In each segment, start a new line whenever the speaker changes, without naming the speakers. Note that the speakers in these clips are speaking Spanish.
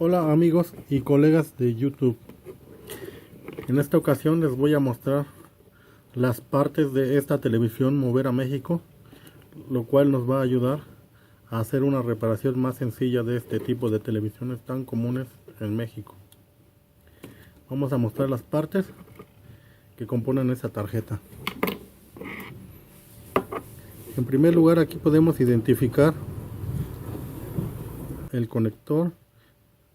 Hola amigos y colegas de YouTube. En esta ocasión les voy a mostrar las partes de esta televisión Mover a México, lo cual nos va a ayudar a hacer una reparación más sencilla de este tipo de televisiones tan comunes en México. Vamos a mostrar las partes que componen esta tarjeta. En primer lugar, aquí podemos identificar el conector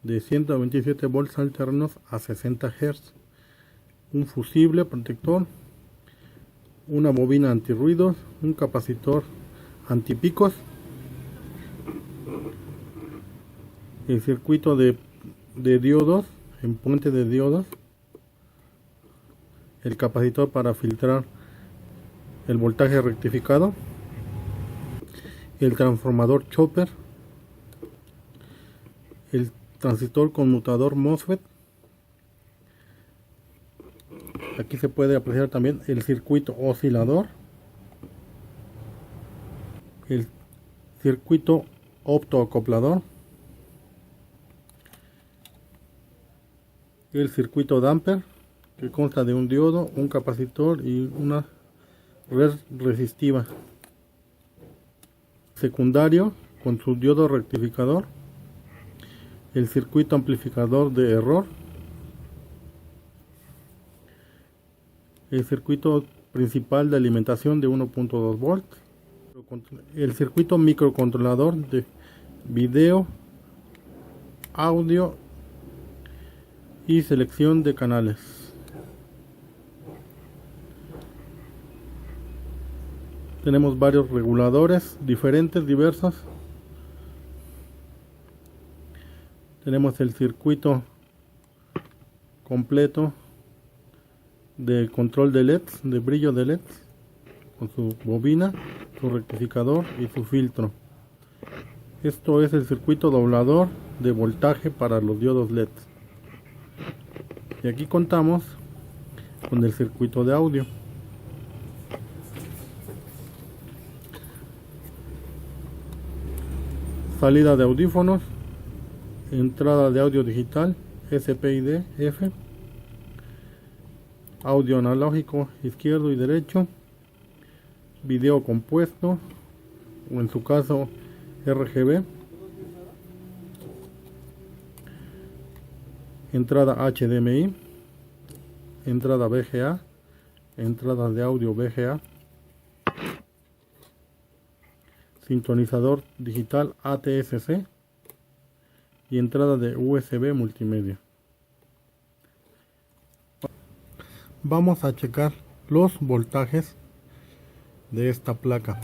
de 127 volts alternos a 60 Hz, un fusible protector, una bobina antirruidos, un capacitor antipicos, el circuito de diodos en puente de diodos, el capacitor para filtrar el voltaje rectificado, el transformador chopper, el transistor conmutador MOSFET. Aquí se puede apreciar también el circuito oscilador, el circuito optoacoplador, el circuito damper, que consta de un diodo, un capacitor y una red resistiva. Secundario con su diodo rectificador, el circuito amplificador de error, el circuito principal de alimentación de 1.2 volts, el circuito microcontrolador de video, audio y selección de canales. Tenemos varios reguladores diferentes, diversos. Tenemos el circuito completo de control de LEDs, de brillo de LEDs, con su bobina, su rectificador y su filtro. Esto es el circuito doblador de voltaje para los diodos LEDs. Y aquí contamos con el circuito de audio. Salida de audífonos, entrada de audio digital SPID F, audio analógico izquierdo y derecho, video compuesto o en su caso RGB, entrada HDMI, entrada VGA, entrada de audio VGA, sintonizador digital ATSC y entrada de USB multimedia. Vamos a checar los voltajes de esta placa.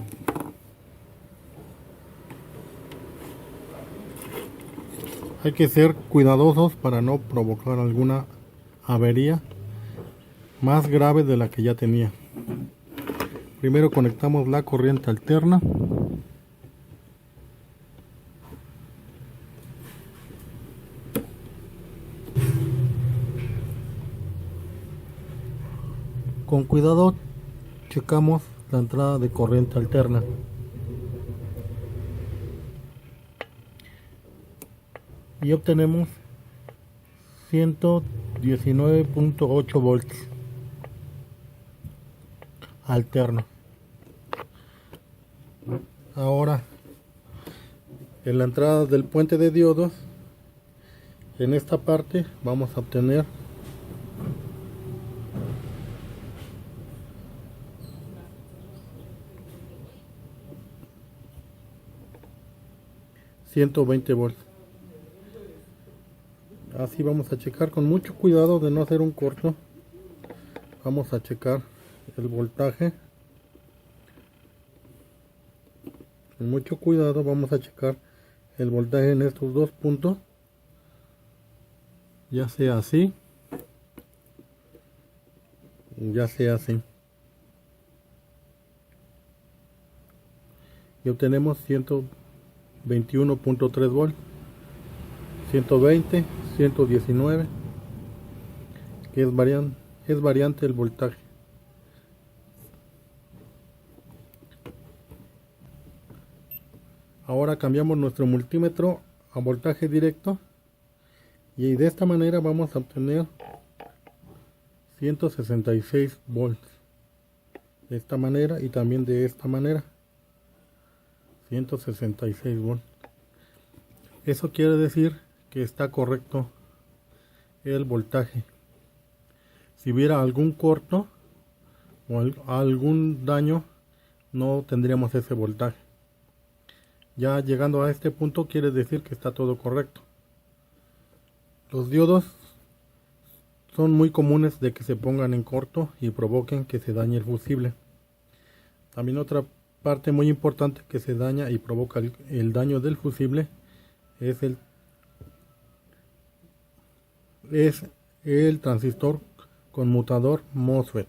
Hay que ser cuidadosos para no provocar alguna avería más grave de la que ya tenía. Primero conectamos la corriente alterna. Con cuidado checamos la entrada de corriente alterna. Y obtenemos 119.8 volts alterno. Ahora, en la entrada del puente de diodos, en esta parte vamos a obtener 120 volts. Así vamos a checar con mucho cuidado de no hacer un corto. Vamos a checar el voltaje. Con mucho cuidado vamos a checar el voltaje en estos dos puntos. Ya sea así, ya sea así. Y obtenemos 121.3 volts, 120, 119, que es variante el voltaje. Ahora cambiamos nuestro multímetro a voltaje directo y de esta manera vamos a obtener 166 volts. De esta manera y también de esta manera 166 volts. Eso quiere decir que está correcto el voltaje. Si hubiera algún corto o algún daño, no tendríamos ese voltaje. Ya llegando a este punto quiere decir que está todo correcto. Los diodos son muy comunes de que se pongan en corto y provoquen que se dañe el fusible. También otra parte muy importante que se daña y provoca el daño del fusible es el transistor conmutador MOSFET.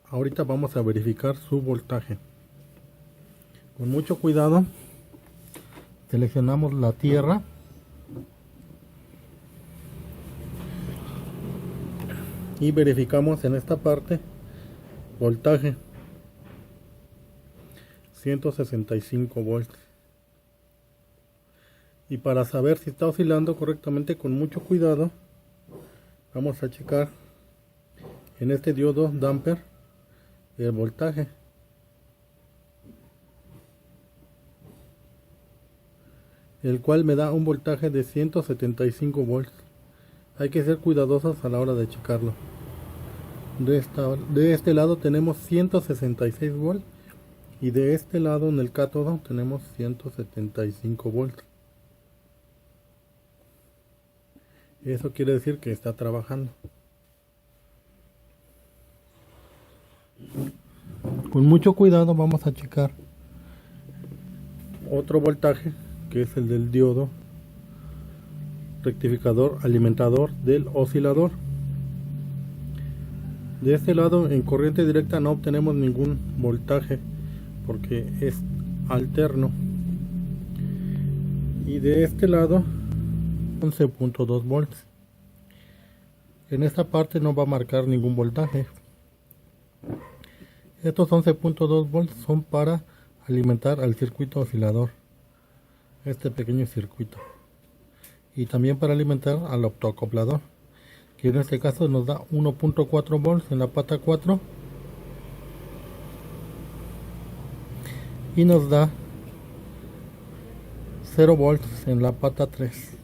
Ahorita vamos a verificar su voltaje. Con mucho cuidado seleccionamos la tierra y verificamos en esta parte voltaje 165 volts. Y para saber si está oscilando correctamente, con mucho cuidado vamos a checar en este diodo damper el voltaje. El cual me da un voltaje de 175 volts. Hay que ser cuidadosos a la hora de checarlo. De este lado tenemos 166 volts y de este lado en el cátodo tenemos 175 volts. Eso quiere decir que está trabajando. Con mucho cuidado vamos a checar otro voltaje, que es el del diodo rectificador alimentador del oscilador. De este lado en corriente directa no obtenemos ningún voltaje porque es alterno, y de este lado 11.2 volts. En esta parte no va a marcar ningún voltaje. Estos 11.2 volts son para alimentar al circuito oscilador, este pequeño circuito, y también para alimentar al optoacoplador, que en este caso nos da 1.4 volts en la pata 4 y nos da 0 volts en la pata 3.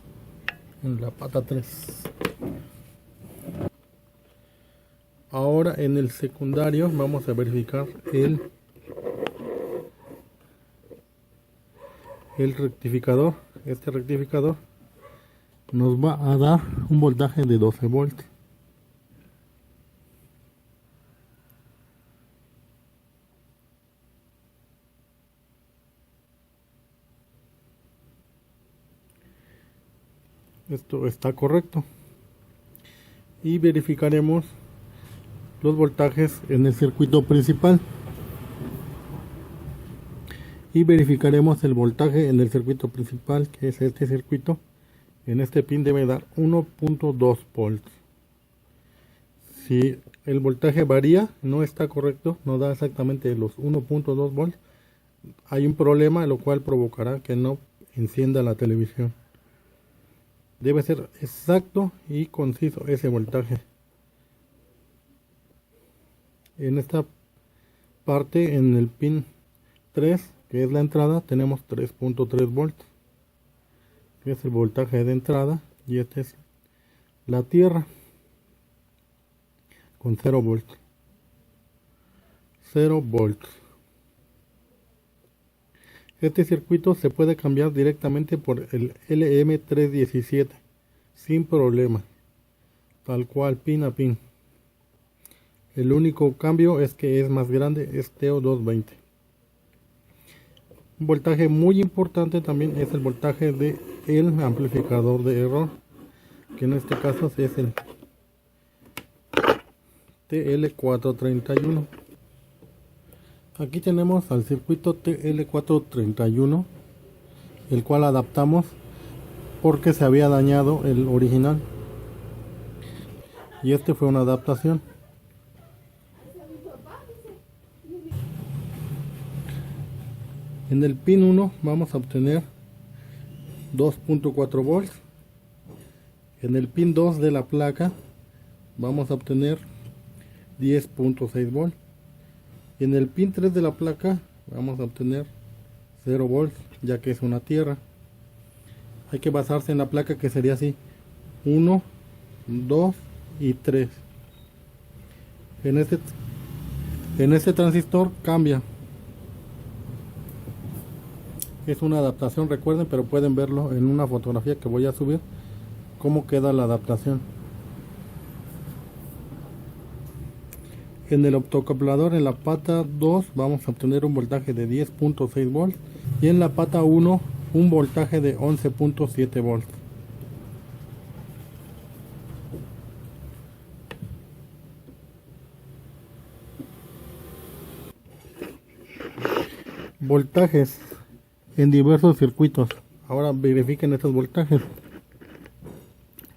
Ahora en el secundario vamos a verificar el rectificador. Este rectificador nos va a dar un voltaje de 12 volts. Esto está correcto. Y verificaremos los voltajes en el circuito principal. Y verificaremos el voltaje en el circuito principal, que es este circuito. En este pin debe dar 1.2 volts. Si el voltaje varía, no está correcto, no da exactamente los 1.2 volts, hay un problema, lo cual provocará que no encienda la televisión. Debe ser exacto y conciso ese voltaje. En esta parte, en el pin 3, que es la entrada, tenemos 3.3 volts. Es el voltaje de entrada, y esta es la tierra con 0 volts. 0 volts. Este circuito se puede cambiar directamente por el LM317 sin problema, tal cual pin a pin. El único cambio es que es más grande, es TO220. Un voltaje muy importante también es el voltaje de el amplificador de error, que en este caso es el TL431. Aquí tenemos al circuito TL431, el cual adaptamos porque se había dañado el original, y este fue una adaptación. En el pin 1 vamos a obtener 2.4 volts En el pin 2 de la placa vamos a obtener 10.6 volts. Y en el pin 3 de la placa vamos a obtener 0 volts, ya que es una tierra. Hay que basarse en la placa, que sería así: 1, 2 y 3. En este transistor cambia. Es una adaptación, recuerden, pero pueden verlo en una fotografía que voy a subir, cómo queda la adaptación. En el optocoplador, en la pata 2, vamos a obtener un voltaje de 10.6 volts y en la pata 1 un voltaje de 11.7 volts. Voltajes en diversos circuitos. Ahora verifiquen estos voltajes.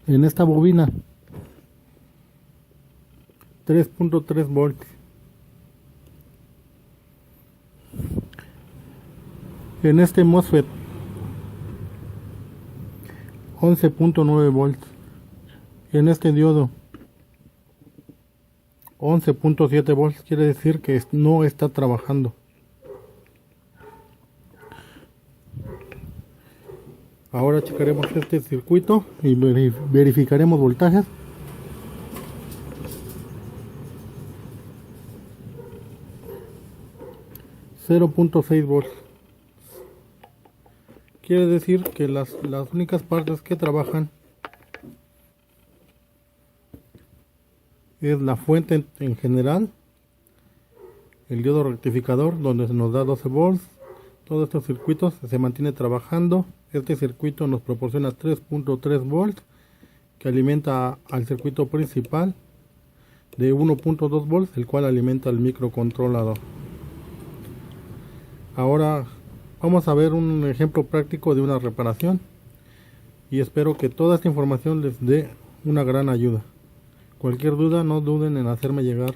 En esta bobina 3.3 volts. En este MOSFET 11.9 volts. En este diodo 11.7 volts. Quiere decir que no está trabajando. Ahora checaremos este circuito y verificaremos voltajes. .6 volts. Quiere decir que las únicas partes que trabajan es la fuente en general, el diodo rectificador donde se nos da 12 volts. Todos estos circuitos se mantiene trabajando. Este circuito nos proporciona 3.3 volts que alimenta al circuito principal de 1.2 volts, el cual alimenta al microcontrolador. Ahora vamos a ver un ejemplo práctico de una reparación y espero que toda esta información les dé una gran ayuda. Cualquier duda, no duden en hacerme llegar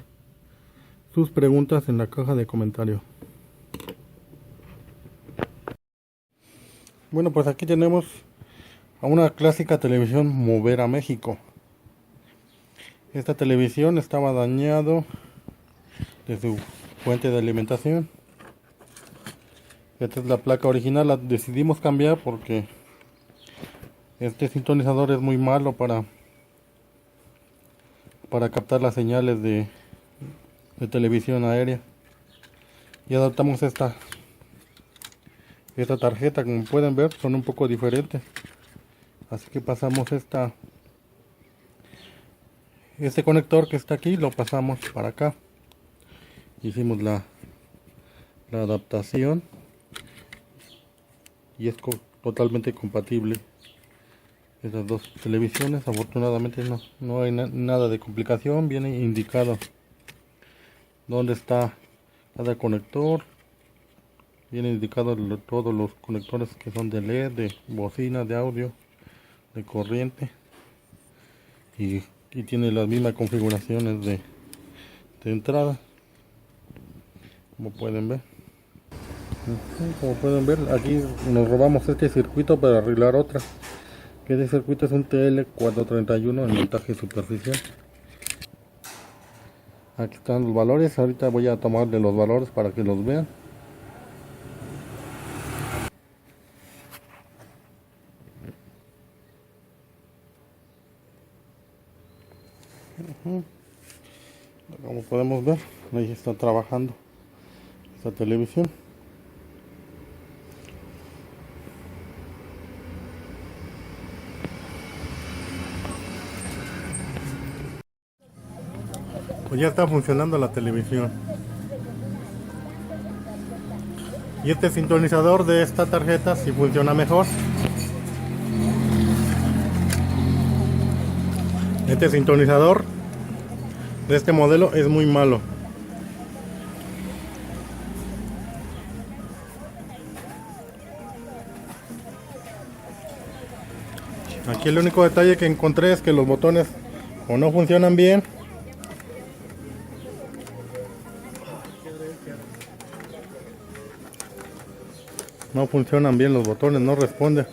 sus preguntas en la caja de comentarios. Bueno, pues aquí tenemos a una clásica televisión Movera México. Esta televisión estaba dañado de su fuente de alimentación. Esta es la placa original, la decidimos cambiar porque este sintonizador es muy malo para captar las señales de televisión aérea. Y adaptamos esta tarjeta. Como pueden ver, son un poco diferentes, así que pasamos este conector que está aquí, lo pasamos para acá. Hicimos la adaptación y es totalmente compatible estas dos televisiones. Afortunadamente no hay nada de complicación. Viene indicado dónde está cada conector. Viene indicado todos los conectores que son de LED, de bocina, de audio, de corriente, y tiene las mismas configuraciones de entrada, como pueden ver. Como pueden ver, aquí nos robamos este circuito para arreglar otra, que este circuito es un TL431 en voltaje superficial. Aquí están los valores. Ahorita voy a tomarle los valores para que los vean. Como podemos ver, ahí está trabajando esta televisión. Pues ya está funcionando la televisión. Y este sintonizador de esta tarjeta sí funciona mejor. Este sintonizador de este modelo es muy malo. Aquí el único detalle que encontré es que los botones o no funcionan bien, no responden.